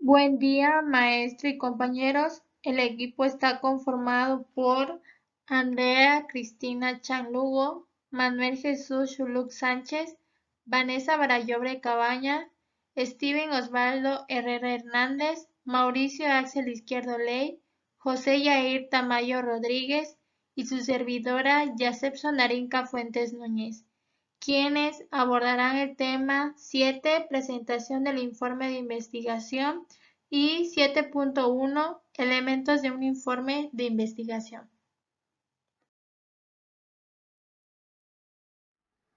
Buen día, maestro y compañeros. El equipo está conformado por Andrea Cristina Chan Lugo, Manuel Jesús Chuluc Sánchez, Vanessa Barallobre Cabaña, Steven Osvaldo Herrera Hernández, Mauricio Axel Izquierdo Ley, José Yair Tamayo Rodríguez y su servidora Yasep Sonarinca Fuentes Núñez, quienes abordarán el tema 7, presentación del informe de investigación, y 7.1, elementos de un informe de investigación.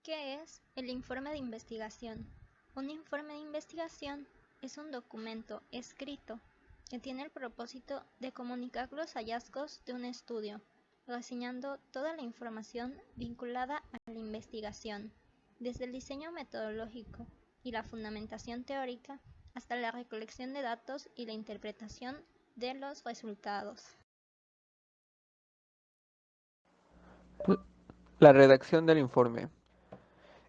¿Qué es el informe de investigación? Un informe de investigación es un documento escrito que tiene el propósito de comunicar los hallazgos de un estudio, reseñando toda la información vinculada a la investigación, desde el diseño metodológico y la fundamentación teórica hasta la recolección de datos y la interpretación de los resultados. La redacción del informe.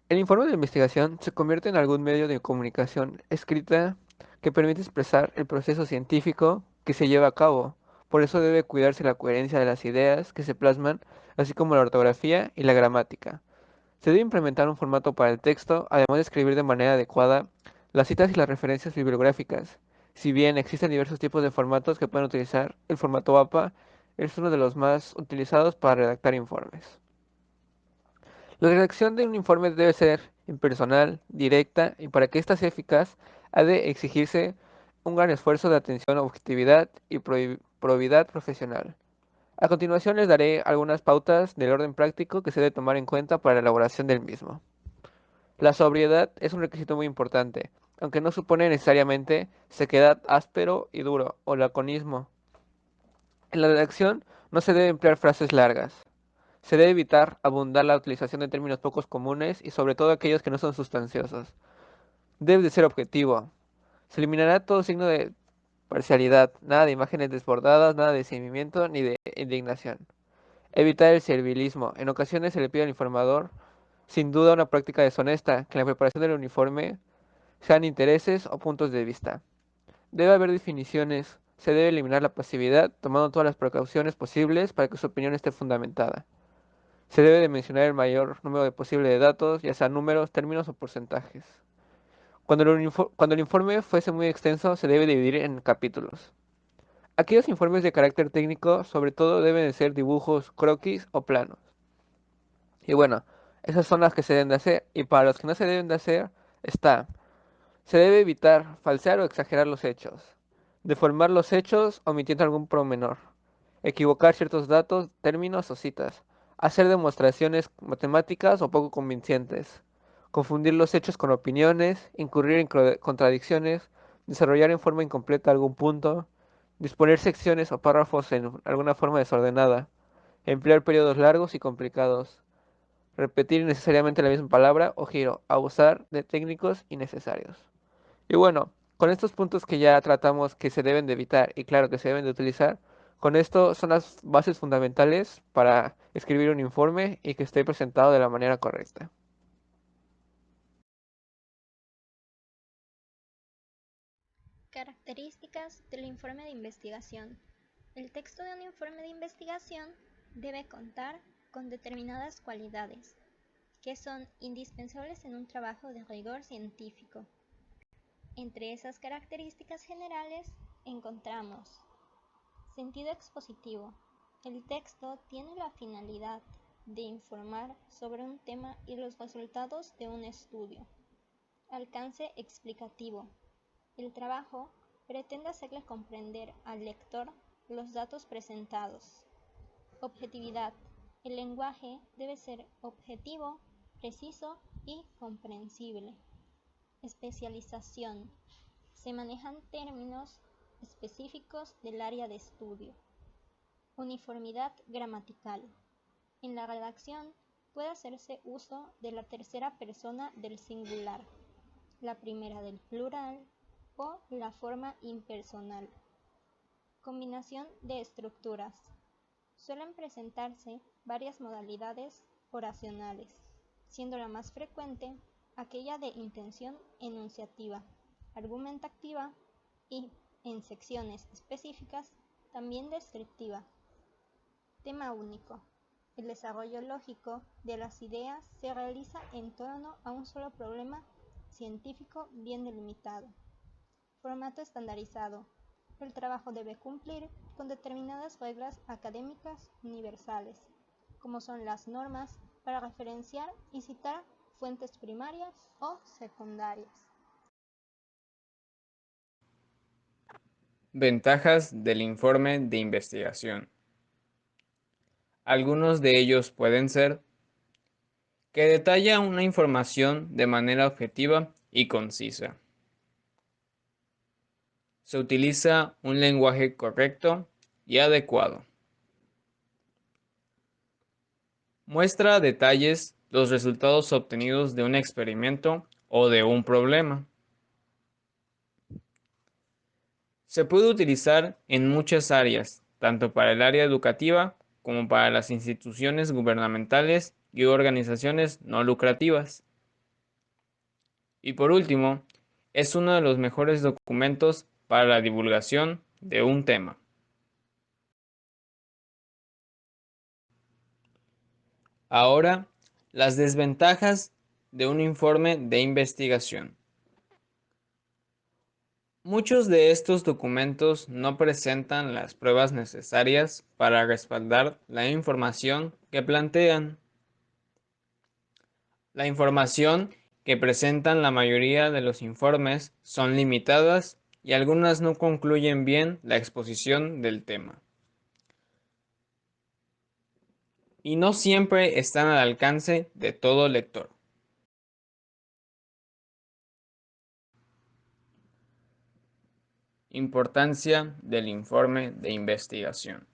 El informe de investigación se convierte en algún medio de comunicación escrita que permite expresar el proceso científico que se lleva a cabo. Por eso debe cuidarse la coherencia de las ideas que se plasman, así como la ortografía y la gramática. Se debe implementar un formato para el texto, además de escribir de manera adecuada las citas y las referencias bibliográficas. Si bien existen diversos tipos de formatos que pueden utilizar, el formato APA es uno de los más utilizados para redactar informes. La redacción de un informe debe ser impersonal, directa, y para que ésta sea eficaz, ha de exigirse un gran esfuerzo de atención, objetividad y probidad profesional. A continuación les daré algunas pautas del orden práctico que se debe tomar en cuenta para la elaboración del mismo. La sobriedad es un requisito muy importante, aunque no supone necesariamente sequedad áspero y duro o laconismo. En la redacción no se debe emplear frases largas. Se debe evitar abundar la utilización de términos pocos comunes y sobre todo aquellos que no son sustanciosos. Debe de ser objetivo. Se eliminará todo signo de parcialidad, nada de imágenes desbordadas, nada de seguimiento ni de indignación. Evitar el servilismo. En ocasiones se le pide al informador, sin duda una práctica deshonesta, que en la preparación del uniforme sean intereses o puntos de vista. Debe haber definiciones. Se debe eliminar la pasividad, tomando todas las precauciones posibles para que su opinión esté fundamentada. Se debe de mencionar el mayor número de posible de datos, ya sea números, términos o porcentajes. Cuando el informe fuese muy extenso, se debe dividir en capítulos. Aquellos informes de carácter técnico, sobre todo, deben de ser dibujos, croquis o planos. Y bueno, esas son las que se deben de hacer. Y para los que no se deben de hacer, está. Se debe evitar falsear o exagerar los hechos. Deformar los hechos omitiendo algún promenor. Equivocar ciertos datos, términos o citas. Hacer demostraciones matemáticas o poco convincentes. Confundir los hechos con opiniones. Incurrir en contradicciones. Desarrollar en forma incompleta algún punto. Disponer secciones o párrafos en alguna forma desordenada. Emplear periodos largos y complicados. Repetir innecesariamente la misma palabra o giro. Abusar de técnicos innecesarios. Y bueno, con estos puntos que ya tratamos que se deben de evitar y claro que se deben de utilizar, con esto son las bases fundamentales para escribir un informe y que esté presentado de la manera correcta. Características del informe de investigación. El texto de un informe de investigación debe contar con determinadas cualidades que son indispensables en un trabajo de rigor científico. Entre esas características generales encontramos sentido expositivo. El texto tiene la finalidad de informar sobre un tema y los resultados de un estudio. Alcance explicativo. El trabajo pretende hacerle comprender al lector los datos presentados. Objetividad. El lenguaje debe ser objetivo, preciso y comprensible. Especialización. Se manejan términos específicos del área de estudio. Uniformidad gramatical. En la redacción puede hacerse uso de la tercera persona del singular, la primera del plural o la forma impersonal. Combinación de estructuras. Suelen presentarse varias modalidades oracionales, siendo la más frecuente aquella de intención enunciativa, argumentativa y en secciones específicas, también descriptiva. Tema único. El desarrollo lógico de las ideas se realiza en torno a un solo problema científico bien delimitado. Formato estandarizado. El trabajo debe cumplir con determinadas reglas académicas universales, como son las normas para referenciar y citar fuentes primarias o secundarias. Ventajas del informe de investigación. Algunos de ellos pueden ser que detalla una información de manera objetiva y concisa. Se utiliza un lenguaje correcto y adecuado. Muestra a detalles los resultados obtenidos de un experimento o de un problema. Se puede utilizar en muchas áreas, tanto para el área educativa como para las instituciones gubernamentales y organizaciones no lucrativas. Y por último, es uno de los mejores documentos para la divulgación de un tema. Ahora, las desventajas de un informe de investigación. Muchos de estos documentos no presentan las pruebas necesarias para respaldar la información que plantean. La información que presentan la mayoría de los informes son limitadas y algunas no concluyen bien la exposición del tema. Y no siempre están al alcance de todo lector. Importancia del informe de investigación.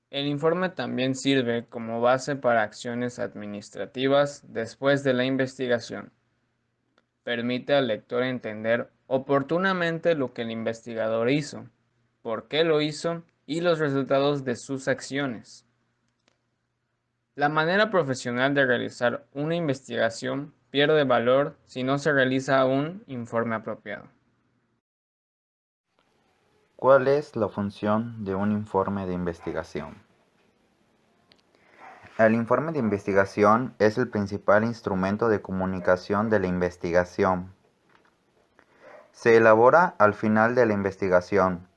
El informe también sirve como base para acciones administrativas después de la investigación. Permite al lector entender oportunamente lo que el investigador hizo, por qué lo hizo y los resultados de sus acciones. La manera profesional de realizar una investigación pierde valor si no se realiza un informe apropiado. ¿Cuál es la función de un informe de investigación? El informe de investigación es el principal instrumento de comunicación de la investigación. Se elabora al final de la investigación,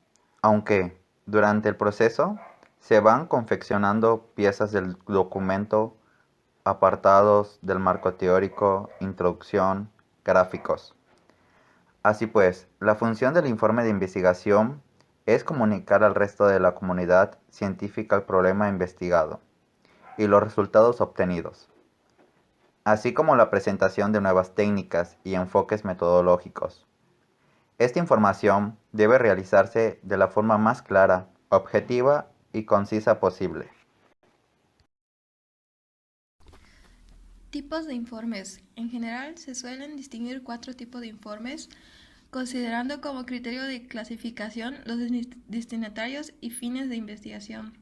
aunque durante el proceso se van confeccionando piezas del documento, apartados del marco teórico, introducción, gráficos. Así pues, la función del informe de investigación es comunicar al resto de la comunidad científica el problema investigado y los resultados obtenidos, así como la presentación de nuevas técnicas y enfoques metodológicos. Esta información debe realizarse de la forma más clara, objetiva y concisa posible. Tipos de informes. En general, se suelen distinguir 4 tipos de informes, considerando como criterio de clasificación los destinatarios y fines de investigación.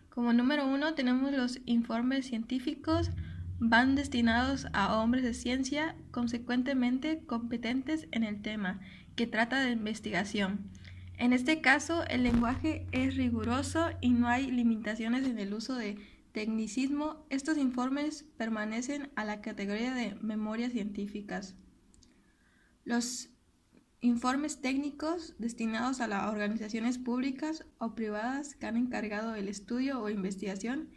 Como número 1 tenemos los informes científicos, van destinados a hombres de ciencia, consecuentemente competentes en el tema que trata de investigación. En este caso, el lenguaje es riguroso y no hay limitaciones en el uso de tecnicismo. Estos informes permanecen a la categoría de memorias científicas. Los informes técnicos destinados a las organizaciones públicas o privadas que han encargado el estudio o investigación.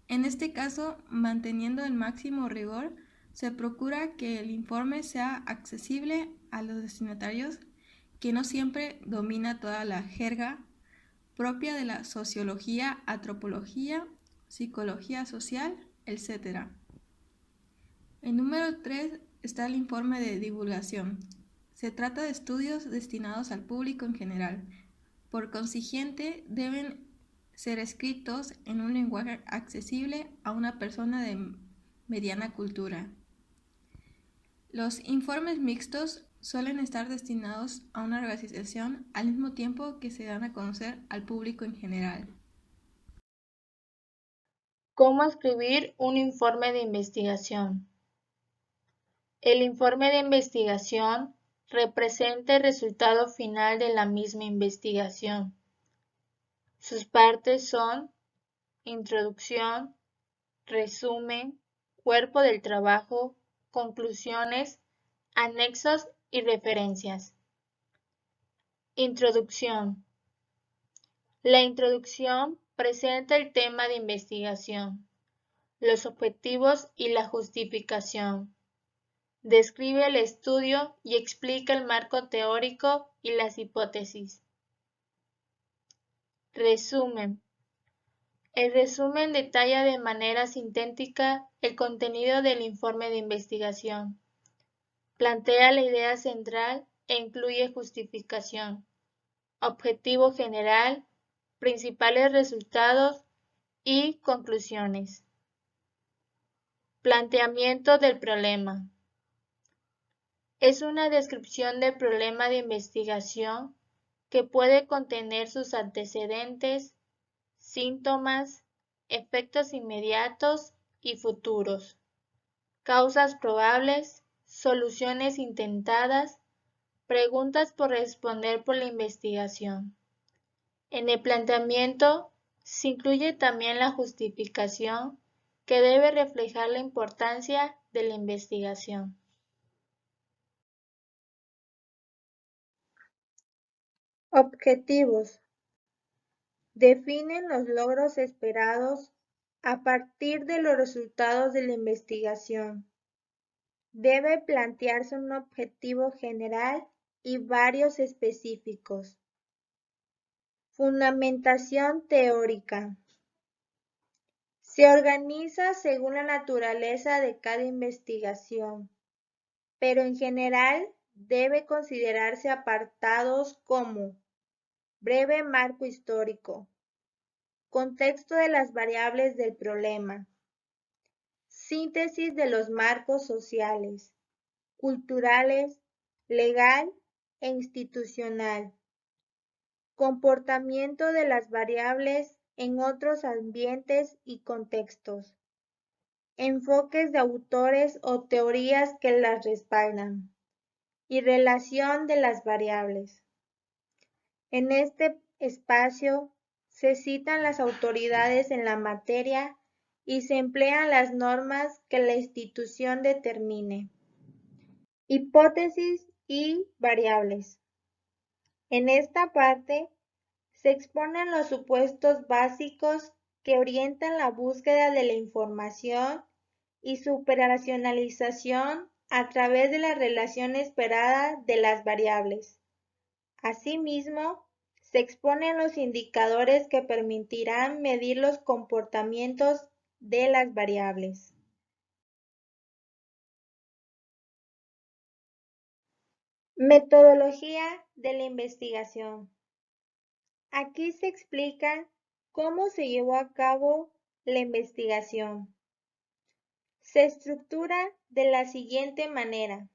En este caso, manteniendo el máximo rigor, se procura que el informe sea accesible a los destinatarios, que no siempre domina toda la jerga propia de la sociología, antropología, psicología social, etc. El número 3 está el informe de divulgación. Se trata de estudios destinados al público en general. Por consiguiente, deben ser escritos en un lenguaje accesible a una persona de mediana cultura. Los informes mixtos suelen estar destinados a una organización al mismo tiempo que se dan a conocer al público en general. ¿Cómo escribir un informe de investigación? El informe de investigación representa el resultado final de la misma investigación. Sus partes son introducción, resumen, cuerpo del trabajo, conclusiones, anexos y referencias. Introducción. La introducción presenta el tema de investigación, los objetivos y la justificación. Describe el estudio y explica el marco teórico y las hipótesis. Resumen. El resumen detalla de manera sintética el contenido del informe de investigación. Plantea la idea central e incluye justificación, objetivo general, principales resultados y conclusiones. Planteamiento del problema. Es una descripción del problema de investigación que puede contener sus antecedentes, síntomas, efectos inmediatos y futuros, causas probables, soluciones intentadas, preguntas por responder por la investigación. En el planteamiento se incluye también la justificación que debe reflejar la importancia de la investigación. Objetivos. Definen los logros esperados a partir de los resultados de la investigación. Debe plantearse un objetivo general y varios específicos. Fundamentación teórica. Se organiza según la naturaleza de cada investigación, pero en general debe considerarse apartados como breve marco histórico, contexto de las variables del problema, síntesis de los marcos sociales, culturales, legal e institucional, comportamiento de las variables en otros ambientes y contextos, enfoques de autores o teorías que las respaldan, y relación de las variables. En este espacio se citan las autoridades en la materia y se emplean las normas que la institución determine. Hipótesis y variables. En esta parte se exponen los supuestos básicos que orientan la búsqueda de la información y su operacionalización a través de la relación esperada de las variables. Asimismo, se exponen los indicadores que permitirán medir los comportamientos de las variables. Metodología de la investigación. Aquí se explica cómo se llevó a cabo la investigación. Se estructura de la siguiente manera.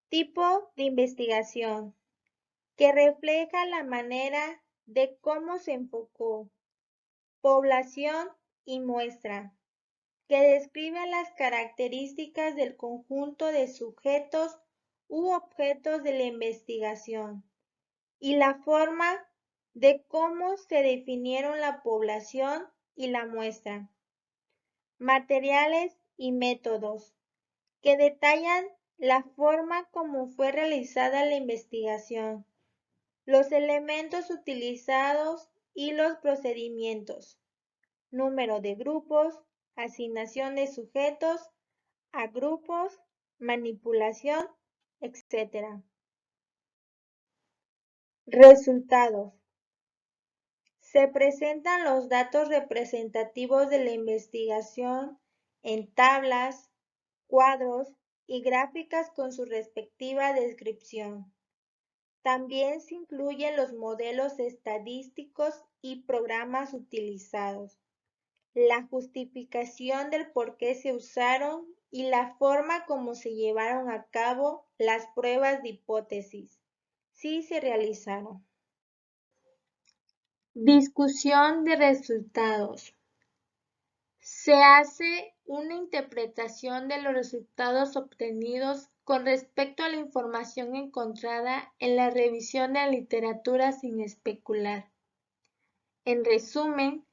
Tipo de investigación, que refleja la manera de cómo se enfocó. Población y muestra, que describe las características del conjunto de sujetos u objetos de la investigación y la forma de cómo se definieron la población y la muestra. Materiales y métodos, que detallan la forma como fue realizada la investigación, los elementos utilizados y los procedimientos, número de grupos, asignación de sujetos a grupos, manipulación, etc. Resultados. Se presentan los datos representativos de la investigación en tablas, cuadros y gráficas con su respectiva descripción. También se incluyen los modelos estadísticos y programas utilizados, la justificación del por qué se usaron y la forma como se llevaron a cabo las pruebas de hipótesis, si se realizaron. Discusión de resultados. Se hace una interpretación de los resultados obtenidos con respecto a la información encontrada en la revisión de la literatura sin especular. En resumen,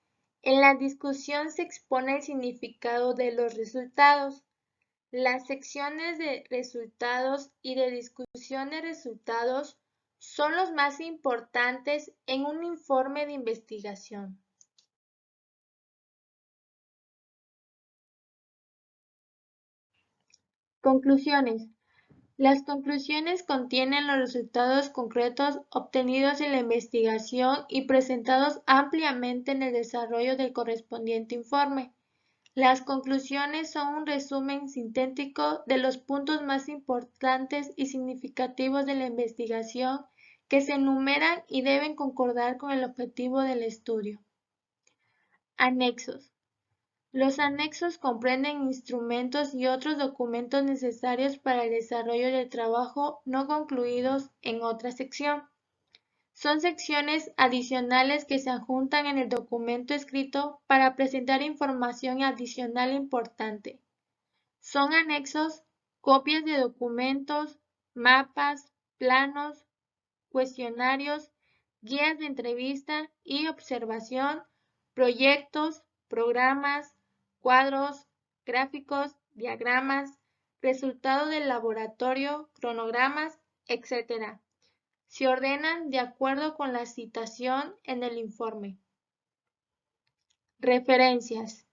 en la discusión se expone el significado de los resultados. Las secciones de resultados y de discusión de resultados son los más importantes en un informe de investigación. Conclusiones. Las conclusiones contienen los resultados concretos obtenidos en la investigación y presentados ampliamente en el desarrollo del correspondiente informe. Las conclusiones son un resumen sintético de los puntos más importantes y significativos de la investigación que se enumeran y deben concordar con el objetivo del estudio. Anexos. Los anexos comprenden instrumentos y otros documentos necesarios para el desarrollo del trabajo no concluidos en otra sección. Son secciones adicionales que se adjuntan en el documento escrito para presentar información adicional importante. Son anexos, copias de documentos, mapas, planos, cuestionarios, guías de entrevista y observación, proyectos, programas, cuadros, gráficos, diagramas, resultados del laboratorio, cronogramas, etc. Se ordenan de acuerdo con la citación en el informe. Referencias.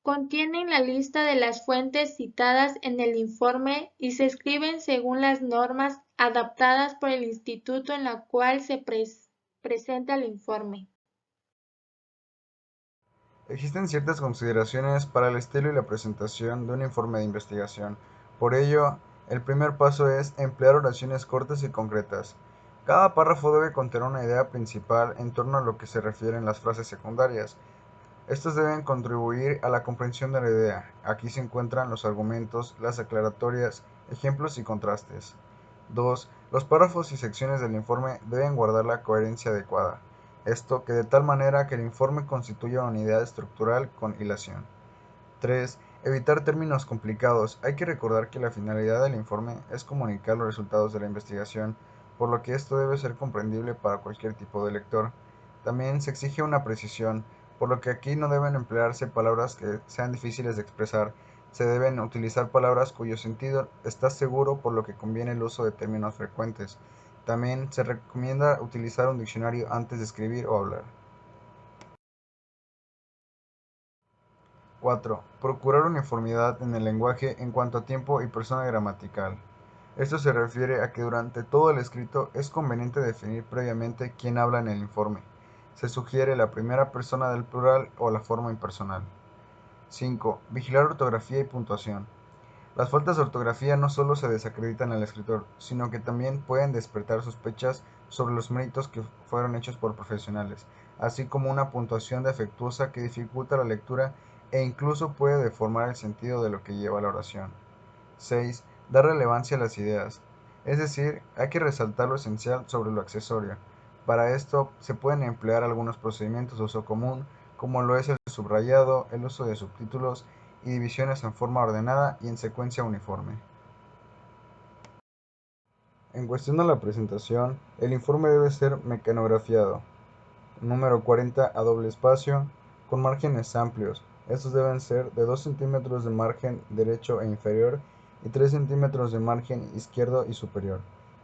Contienen la lista de las fuentes citadas en el informe y se escriben según las normas adaptadas por el instituto en la cual se presenta el informe. Existen ciertas consideraciones para el estilo y la presentación de un informe de investigación. Por ello, el primer paso es emplear oraciones cortas y concretas. Cada párrafo debe contener una idea principal en torno a lo que se refieren las frases secundarias. Estas deben contribuir a la comprensión de la idea. Aquí se encuentran los argumentos, las aclaratorias, ejemplos y contrastes. 2. Los párrafos y secciones del informe deben guardar la coherencia adecuada. Esto que de tal manera que el informe constituya una unidad estructural con hilación. 3. Evitar términos complicados. Hay que recordar que la finalidad del informe es comunicar los resultados de la investigación, por lo que esto debe ser comprendible para cualquier tipo de lector. También se exige una precisión, por lo que aquí no deben emplearse palabras que sean difíciles de expresar. Se deben utilizar palabras cuyo sentido está seguro, por lo que conviene el uso de términos frecuentes. También se recomienda utilizar un diccionario antes de escribir o hablar. 4. Procurar uniformidad en el lenguaje en cuanto a tiempo y persona gramatical. Esto se refiere a que durante todo el escrito es conveniente definir previamente quién habla en el informe. Se sugiere la primera persona del plural o la forma impersonal. 5. Vigilar ortografía y puntuación. Las faltas de ortografía no solo se desacreditan al escritor, sino que también pueden despertar sospechas sobre los méritos que fueron hechos por profesionales, así como una puntuación defectuosa que dificulta la lectura e incluso puede deformar el sentido de lo que lleva la oración. 6. Dar relevancia a las ideas. Es decir, hay que resaltar lo esencial sobre lo accesorio. Para esto se pueden emplear algunos procedimientos de uso común, como lo es el subrayado, el uso de subtítulos y divisiones en forma ordenada y en secuencia uniforme. En cuestión a la presentación, el informe debe ser mecanografiado. Número 40 a doble espacio, con márgenes amplios. Estos deben ser de 2 centímetros de margen derecho e inferior y 3 centímetros de margen izquierdo y superior.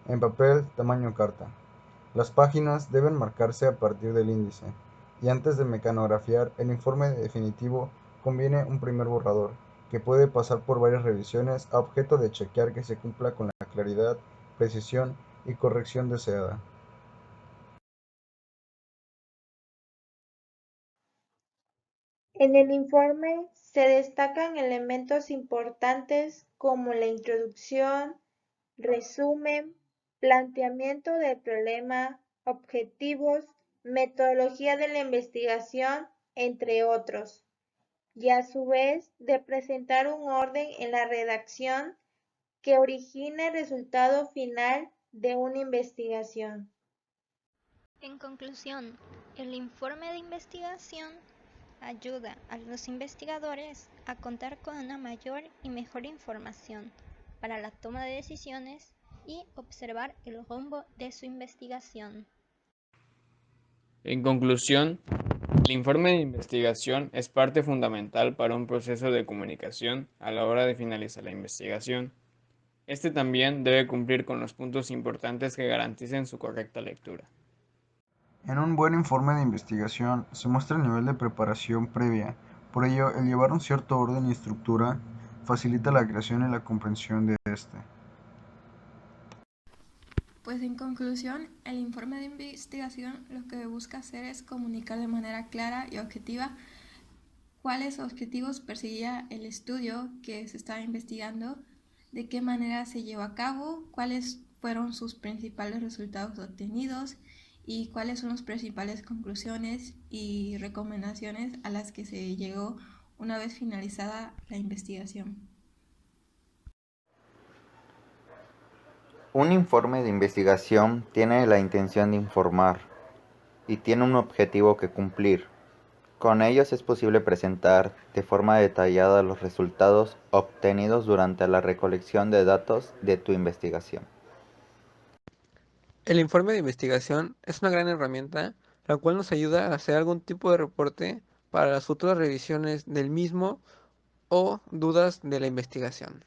En papel, tamaño carta. Las páginas deben marcarse a partir del índice. Y antes de mecanografiar el informe definitivo, conviene un primer borrador, que puede pasar por varias revisiones a objeto de chequear que se cumpla con la claridad, precisión y corrección deseada. En el informe se destacan elementos importantes como la introducción, resumen, planteamiento del problema, objetivos, metodología de la investigación, entre otros, y a su vez de presentar un orden en la redacción que origine el resultado final de una investigación. En conclusión, el informe de investigación ayuda a los investigadores a contar con una mayor y mejor información para la toma de decisiones y observar el rumbo de su investigación. En conclusión, el informe de investigación es parte fundamental para un proceso de comunicación a la hora de finalizar la investigación. Este también debe cumplir con los puntos importantes que garanticen su correcta lectura. En un buen informe de investigación se muestra el nivel de preparación previa, por ello el llevar un cierto orden y estructura facilita la creación y la comprensión de este. Pues en conclusión, el informe de investigación lo que busca hacer es comunicar de manera clara y objetiva cuáles objetivos perseguía el estudio que se estaba investigando, de qué manera se llevó a cabo, cuáles fueron sus principales resultados obtenidos y cuáles son las principales conclusiones y recomendaciones a las que se llegó una vez finalizada la investigación. Un informe de investigación tiene la intención de informar y tiene un objetivo que cumplir. Con ellos es posible presentar de forma detallada los resultados obtenidos durante la recolección de datos de tu investigación. El informe de investigación es una gran herramienta, la cual nos ayuda a hacer algún tipo de reporte para las futuras revisiones del mismo o dudas de la investigación.